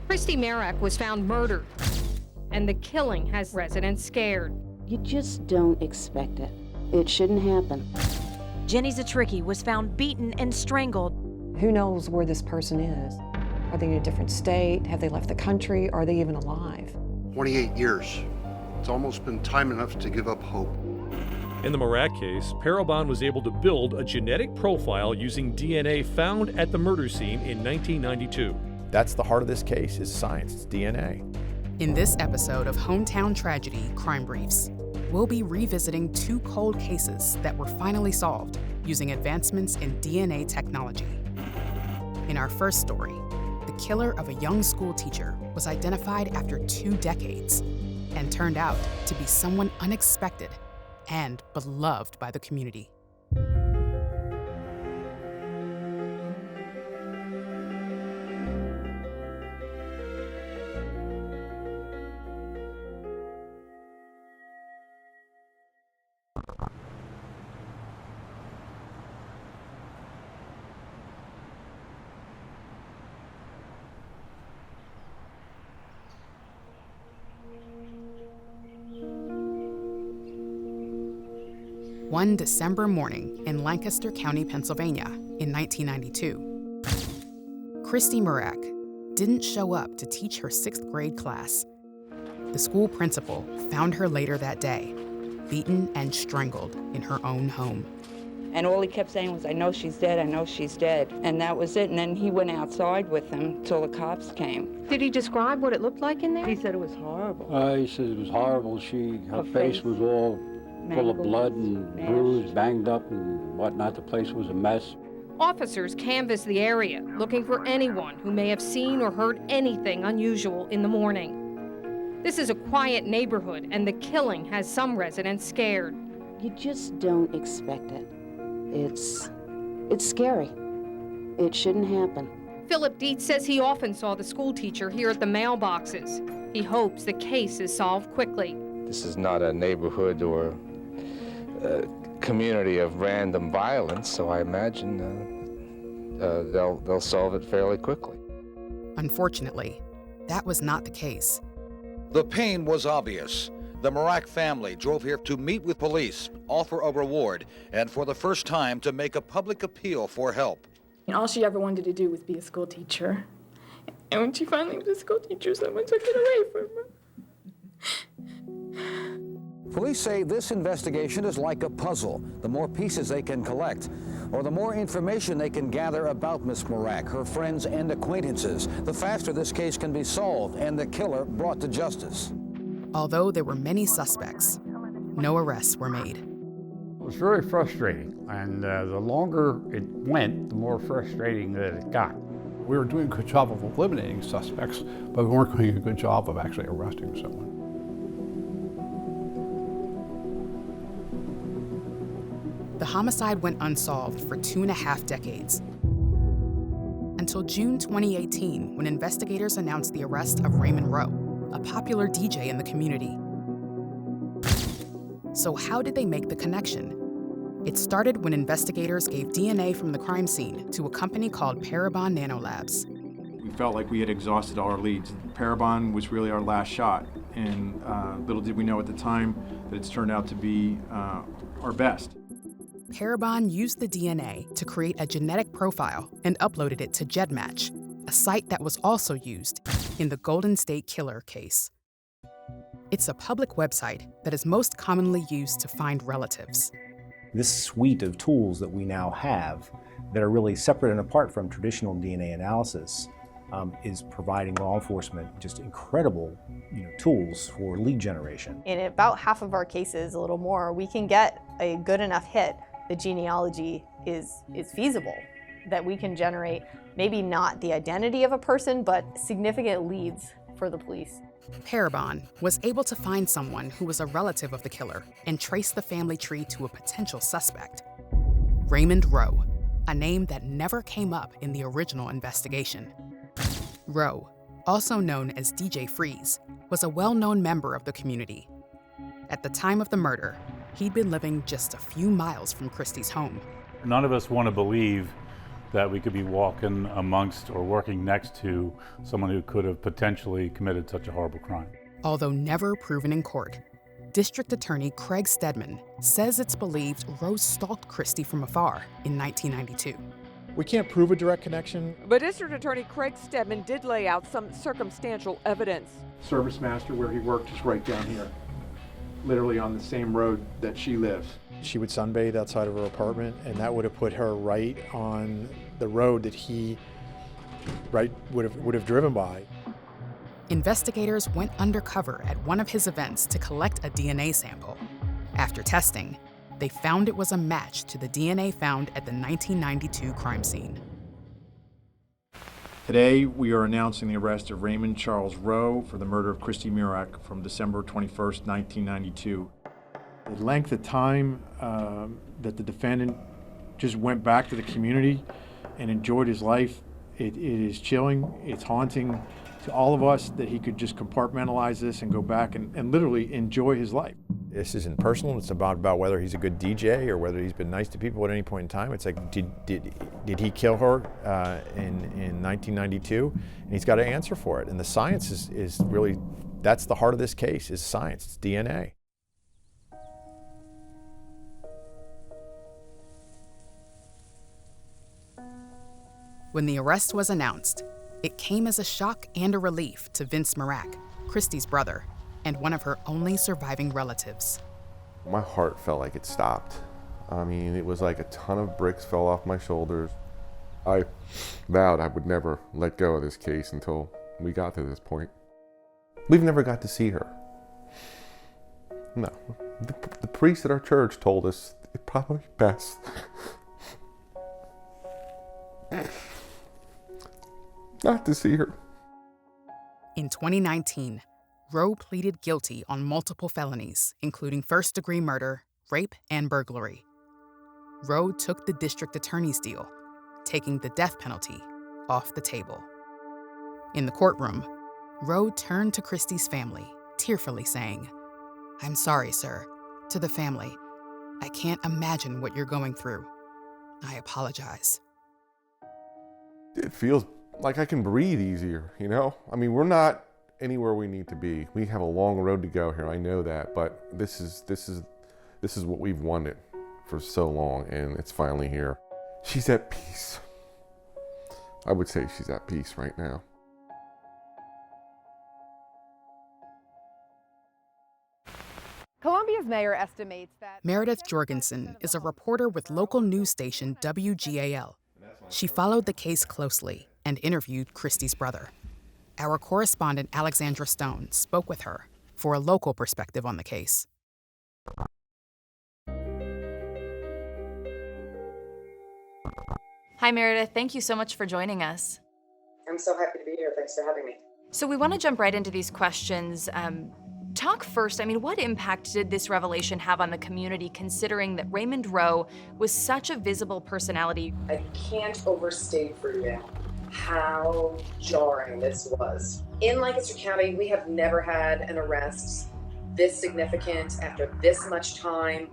Christy Mirack was found murdered, and the killing has residents scared. You just don't expect it. It shouldn't happen. Jenny Zatricky was found beaten and strangled. Who knows where this person is? Are they in a different state? Have they left the country? Are they even alive? 28 years. It's almost been time enough to give up hope. In the Mirack case, Parabon was able to build a genetic profile using DNA found at the murder scene in 1992. That's the heart of this case, is science, it's DNA. In this episode of Hometown Tragedy Crime Briefs, we'll be revisiting two cold cases that were finally solved using advancements in DNA technology. In our first story, the killer of a young school teacher was identified after 2 decades and turned out to be someone unexpected and beloved by the community. One December morning in Lancaster County, Pennsylvania, in 1992. Christy Mirack didn't show up to teach her 6th grade class. The school principal found her later that day, beaten and strangled in her own home. And all he kept saying was, "I know she's dead, I know she's dead." And that was it. And then he went outside with them till the cops came. Did he describe what it looked like in there? He said it was horrible. He said it was horrible. Her face was all full of blood and bruised, banged up and whatnot. The place was a mess. Officers canvassed the area, looking for anyone who may have seen or heard anything unusual in the morning. This is a quiet neighborhood, and the killing has some residents scared. You just don't expect it. It's scary. It shouldn't happen. Philip Dietz says he often saw the school teacher here at the mailboxes. He hopes the case is solved quickly. This is not a neighborhood or a community of random violence, so I imagine they'll solve it fairly quickly. Unfortunately, that was not the case. The pain was obvious. The Mirack family drove here to meet with police, offer a reward, and for the first time to make a public appeal for help. And all she ever wanted to do was be a school teacher. And when she finally was a school teacher, someone took it away from her. Police say this investigation is like a puzzle. The more pieces they can collect, or the more information they can gather about Miss Mirack, her friends and acquaintances, the faster this case can be solved and the killer brought to justice. Although there were many suspects, no arrests were made. It was very frustrating, and the longer it went, the more frustrating that it got. We were doing a good job of eliminating suspects, but we weren't doing a good job of actually arresting someone. The homicide went unsolved for 2.5 decades. Until June 2018, when investigators announced the arrest of Raymond Rowe, a popular DJ in the community. So how did they make the connection? It started when investigators gave DNA from the crime scene to a company called Parabon Nanolabs. We felt like we had exhausted all our leads. Parabon was really our last shot, and little did we know at the time that it's turned out to be our best. Parabon used the DNA to create a genetic profile and uploaded it to GEDmatch, a site that was also used in the Golden State Killer case. It's a public website that is most commonly used to find relatives. This suite of tools that we now have that are really separate and apart from traditional DNA analysis is providing law enforcement just incredible tools for lead generation. In about half of our cases, a little more, we can get a good enough hit. The genealogy is feasible, that we can generate maybe not the identity of a person, but significant leads for the police. Parabon was able to find someone who was a relative of the killer and trace the family tree to a potential suspect, Raymond Rowe, a name that never came up in the original investigation. Rowe, also known as DJ Freeze, was a well-known member of the community. At the time of the murder, he'd been living just a few miles from Christy's home. None of us want to believe that we could be walking amongst or working next to someone who could have potentially committed such a horrible crime. Although never proven in court, District Attorney Craig Stedman says it's believed Rowe stalked Christy from afar in 1992. We can't prove a direct connection. But District Attorney Craig Stedman did lay out some circumstantial evidence. Service master where he worked is right down here, literally on the same road that she lives. She would sunbathe outside of her apartment, and that would have put her right on the road that he would have driven by. Investigators went undercover at one of his events to collect a DNA sample. After testing, they found it was a match to the DNA found at the 1992 crime scene. Today, we are announcing the arrest of Raymond Charles Rowe for the murder of Christy Mirack from December 21st, 1992. The length of time that the defendant just went back to the community and enjoyed his life, it is chilling, it's haunting to all of us that he could just compartmentalize this and go back and literally enjoy his life. This isn't personal. It's about whether he's a good DJ or whether he's been nice to people at any point in time. It's like, did he kill her in 1992? And he's got to answer for it. And the science is really, that's the heart of this case, is science. It's DNA. When the arrest was announced, it came as a shock and a relief to Vince Mirack, Christy's brother, and one of her only surviving relatives. My heart felt like it stopped. I mean, it was like a ton of bricks fell off my shoulders. I vowed I would never let go of this case until we got to this point. We've never got to see her. No, the priest at our church told us it's probably best not to see her. In 2019, Rowe pleaded guilty on multiple felonies, including first-degree murder, rape, and burglary. Rowe took the district attorney's deal, taking the death penalty off the table. In the courtroom, Rowe turned to Christy's family, tearfully saying, "I'm sorry, sir. To the family, I can't imagine what you're going through. I apologize." It feels like I can breathe easier, you know? I mean, we're not anywhere we need to be. We have a long road to go here, I know that, but this is what we've wanted for so long, and it's finally here. She's at peace. I would say she's at peace right now. Columbia's mayor estimates that Meredith Jorgensen is a reporter with local news station WGAL. She followed the case closely and interviewed Christy's brother. Our correspondent Alexandra Stone spoke with her for a local perspective on the case. Hi, Meredith. Thank you so much for joining us. I'm so happy to be here. Thanks for having me. So we want to jump right into these questions. Talk first. I mean, what impact did this revelation have on the community, considering that Raymond Rowe was such a visible personality? I can't overstate for you how jarring this was. In Lancaster County, we have never had an arrest this significant after this much time.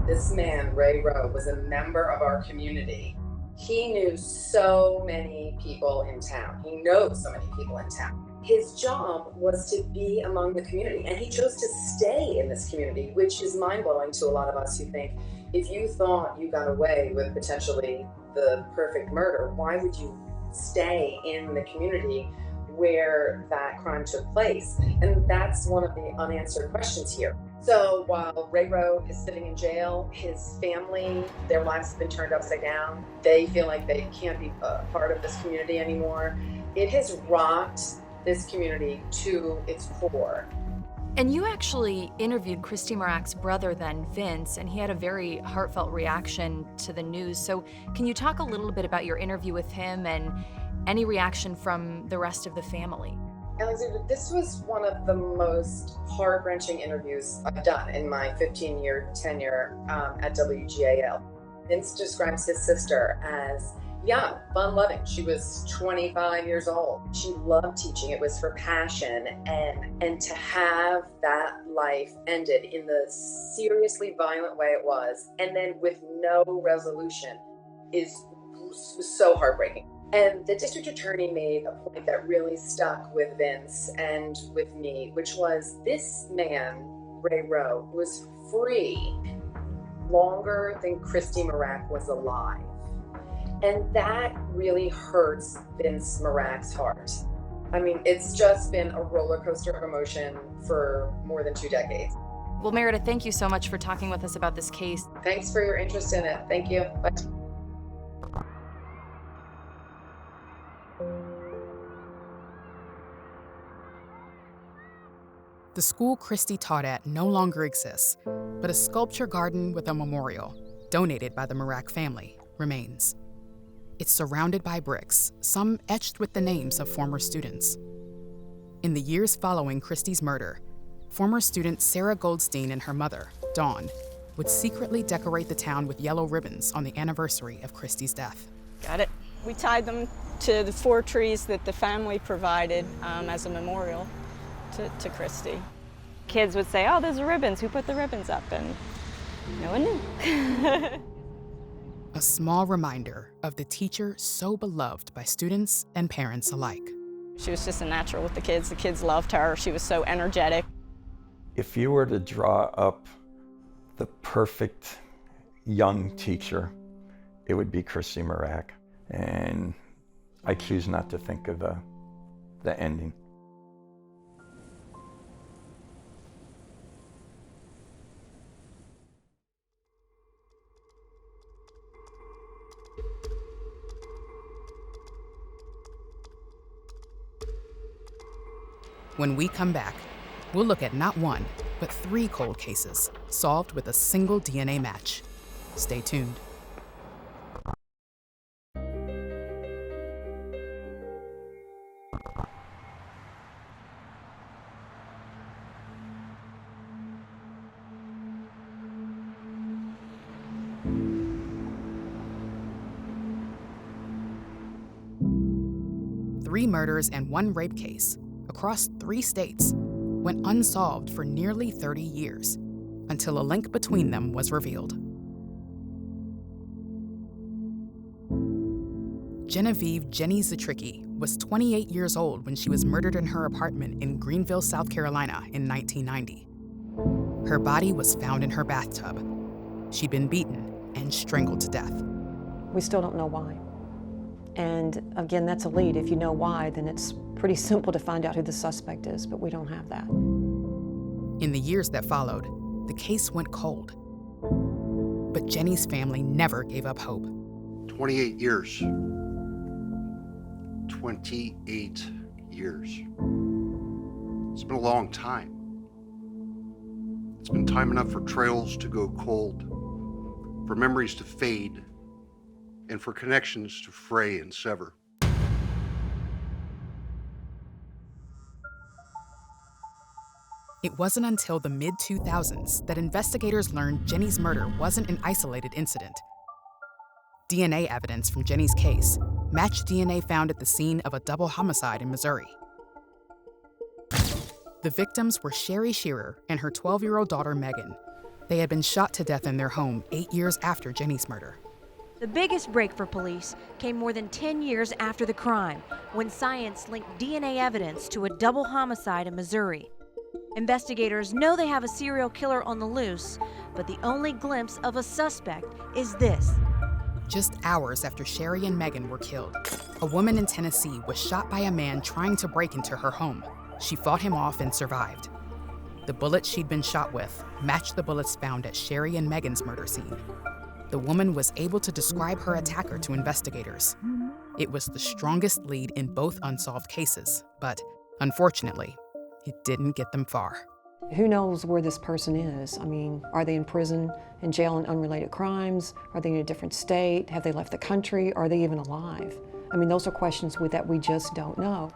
This man, Ray Rowe, was a member of our community. He knew so many people in town. He knows so many people in town. His job was to be among the community, and he chose to stay in this community, which is mind-blowing to a lot of us who think, if you thought you got away with potentially the perfect murder, why would you stay in the community where that crime took place? And that's one of the unanswered questions here. So while Ray Rowe is sitting in jail, his family, their lives have been turned upside down. They feel like they can't be a part of this community anymore. It has rocked this community to its core. And you actually interviewed Christy Mirack's brother then, Vince, and he had a very heartfelt reaction to the news. So can you talk a little bit about your interview with him and any reaction from the rest of the family? Alexander, this was one of the most heart-wrenching interviews I've done in my 15-year tenure at WGAL. Vince describes his sister as young, fun-loving. She was 25 years old. She loved teaching. It was her passion. And to have that life ended in the seriously violent way it was, and then with no resolution, is was so heartbreaking. And the district attorney made a point that really stuck with Vince and with me, which was this man, Rowe, was free longer than Christy Mirack was alive. And that really hurts Vince Mirack's heart. I mean, it's just been a roller coaster of emotion for more than 2 decades. Well, Meredith, thank you so much for talking with us about this case. Thanks for your interest in it. Thank you. Bye. The school Christy taught at no longer exists, but a sculpture garden with a memorial, donated by the Mirack family, remains. It's surrounded by bricks, some etched with the names of former students. In the years following Christy's murder, former student Sarah Goldstein and her mother, Dawn, would secretly decorate the town with yellow ribbons on the anniversary of Christy's death. Got it. We tied them to the 4 trees that the family provided as a memorial to Christy. Kids would say, oh, those are ribbons. Who put the ribbons up? And no one knew. A small reminder of the teacher so beloved by students and parents alike. She was just a natural with the kids. The kids loved her. She was so energetic. If you were to draw up the perfect young teacher, it would be Christy Mirack. And I choose not to think of the ending. When we come back, we'll look at not 1, but 3 cold cases solved with a single DNA match. Stay tuned. Three murders and 1 rape case across 3 states went unsolved for nearly 30 years until a link between them was revealed. Genevieve "Jenny" Zitricki was 28 years old when she was murdered in her apartment in Greenville, South Carolina in 1990. Her body was found in her bathtub. She'd been beaten and strangled to death. We still don't know why. And again, that's a lead. If you know why, then it's pretty simple to find out who the suspect is, but we don't have that. In the years that followed, the case went cold. But Jenny's family never gave up hope. 28 years. 28 years. It's been a long time. It's been time enough for trails to go cold, for memories to fade, and for connections to fray and sever. It wasn't until the mid-2000s that investigators learned Jenny's murder wasn't an isolated incident. DNA evidence from Jenny's case matched DNA found at the scene of a double homicide in Missouri. The victims were Sherri Scherer and her 12-year-old daughter, Megan. They had been shot to death in their home 8 years after Jenny's murder. The biggest break for police came more than 10 years after the crime, when science linked DNA evidence to a double homicide in Missouri. Investigators know they have a serial killer on the loose, but the only glimpse of a suspect is this. Just hours after Sherri and Megan were killed, a woman in Tennessee was shot by a man trying to break into her home. She fought him off and survived. The bullet she'd been shot with matched the bullets found at Sherri and Megan's murder scene. The woman was able to describe her attacker to investigators. It was the strongest lead in both unsolved cases, but unfortunately, it didn't get them far. Who knows where this person is? I mean, are they in prison, in jail on unrelated crimes? Are they in a different state? Have they left the country? Are they even alive? I mean, those are questions that we just don't know.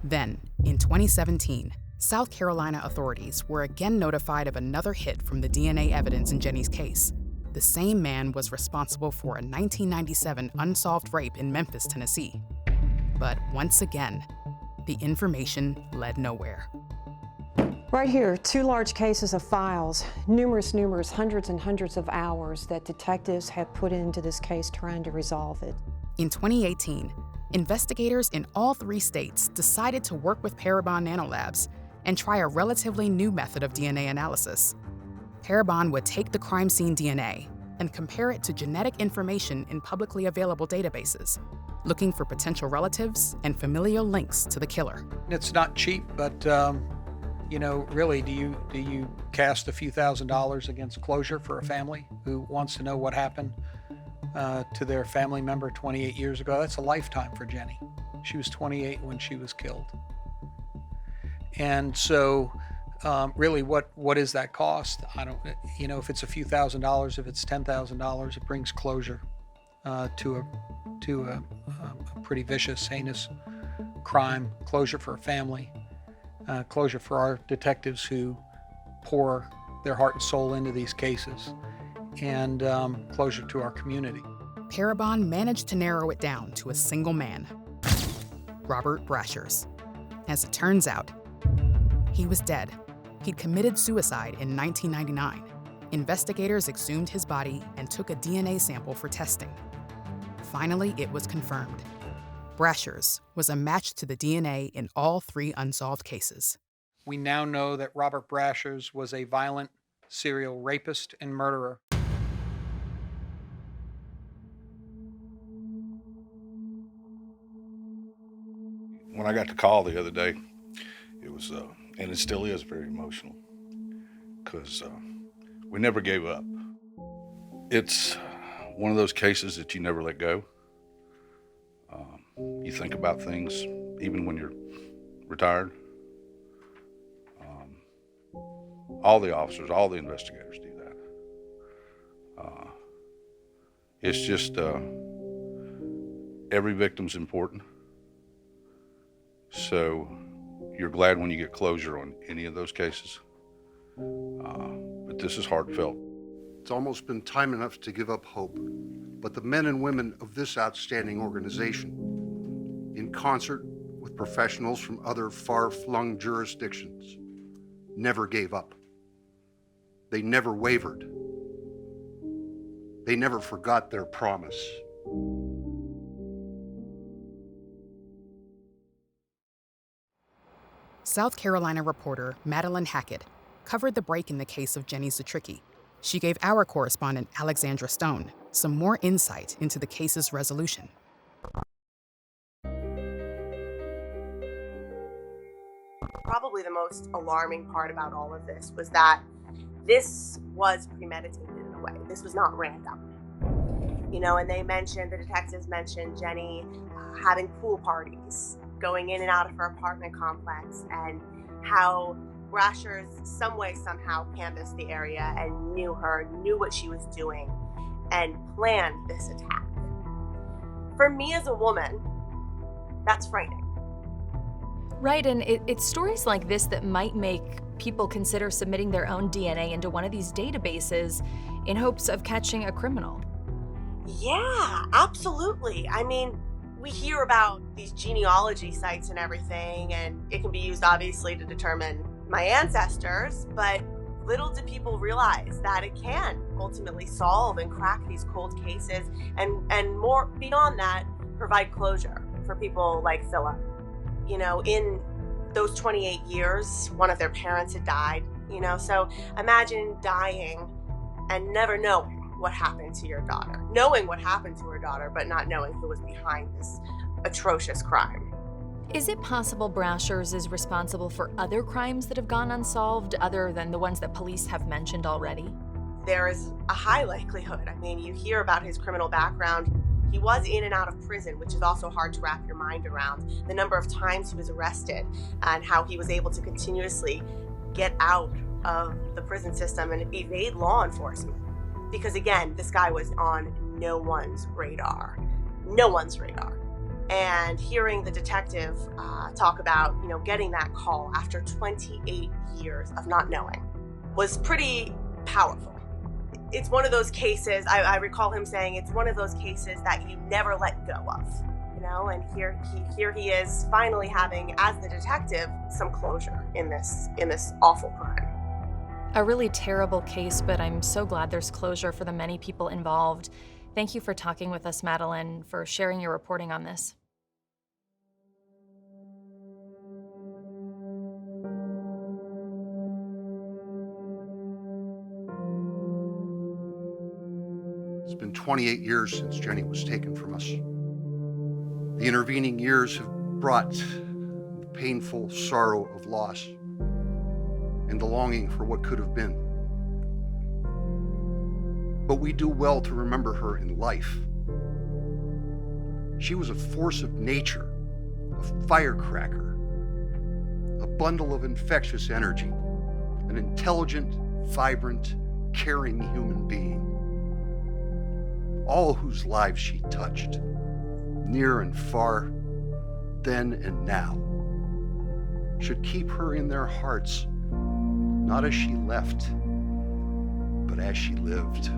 Then, in 2017, South Carolina authorities were again notified of another hit from the DNA evidence in Jenny's case. The same man was responsible for a 1997 unsolved rape in Memphis, Tennessee. But once again, the information led nowhere. Right here, 2 large cases of files, numerous, hundreds and hundreds of hours that detectives have put into this case trying to resolve it. In 2018, investigators in all 3 states decided to work with Parabon Nanolabs and try a relatively new method of DNA analysis. Parabon would take the crime scene DNA and compare it to genetic information in publicly available databases, looking for potential relatives and familial links to the killer. It's not cheap, but you know, really, do you cast a few $1,000s against closure for a family who wants to know what happened to their family member 28 years ago? That's a lifetime for Jenny. She was 28 when she was killed. And so, really, what is that cost? I don't, you know, if it's a few $1,000s, if it's $10,000, it brings closure to a pretty vicious, heinous crime, closure for a family. Closure for our detectives who pour their heart and soul into these cases, and closure to our community. Parabon managed to narrow it down to a single man, Robert Brashers. As it turns out, he was dead. He'd committed suicide in 1999. Investigators exhumed his body and took a DNA sample for testing. Finally, it was confirmed. Brashers was a match to the DNA in all 3 unsolved cases. We now know that Robert Brashers was a violent serial rapist and murderer. When I got the call the other day, it was, and it still is, very emotional, because we never gave up. It's one of those cases that you never let go. You think about things even when you're retired. All the officers, all the investigators do that. It's just every victim's important. So you're glad when you get closure on any of those cases. But this is heartfelt. It's almost been time enough to give up hope, but the men and women of this outstanding organization, in concert with professionals from other far-flung jurisdictions, never gave up. They never wavered. They never forgot their promise. South Carolina reporter Madeline Hackett covered the break in the case of Jenny Zatricky. She gave our correspondent Alexandra Stone some more insight into the case's resolution. Probably the most alarming part about all of this was that this was premeditated in a way. This was not random. You know, and the detectives mentioned Jenny having pool parties, going in and out of her apartment complex, and how Brashers some way, somehow canvassed the area and knew her, knew what she was doing, and planned this attack. For me as a woman, that's frightening. Right, and it's stories like this that might make people consider submitting their own DNA into one of these databases in hopes of catching a criminal. Yeah, absolutely. I mean, we hear about these genealogy sites and everything, and it can be used obviously to determine my ancestors, but little do people realize that it can ultimately solve and crack these cold cases, and more beyond that, provide closure for people like Philip. You know, in those 28 years, one of their parents had died, you know, so imagine dying and never knowing what happened to your daughter, knowing what happened to her daughter, but not knowing who was behind this atrocious crime. Is it possible Brashers is responsible for other crimes that have gone unsolved other than the ones that police have mentioned already? There is a high likelihood. I mean, you hear about his criminal background. He was in and out of prison, which is also hard to wrap your mind around. The number of times he was arrested and how he was able to continuously get out of the prison system and evade law enforcement. Because again, this guy was on no one's radar. No one's radar. And hearing the detective talk about, you know, getting that call after 28 years of not knowing was pretty powerful. It's one of those cases, I recall him saying, it's one of those cases that you never let go of. know, and here he is finally having, as the detective, some closure in this awful crime. A really terrible case, but I'm so glad there's closure for the many people involved. Thank you for talking with us, Madeline, for sharing your reporting on this. It's been 28 years since Jenny was taken from us. The intervening years have brought the painful sorrow of loss and the longing for what could have been. But we do well to remember her in life. She was a force of nature, a firecracker, a bundle of infectious energy, an intelligent, vibrant, caring human being. All whose lives she touched, near and far, then and now, should keep her in their hearts, not as she left, but as she lived.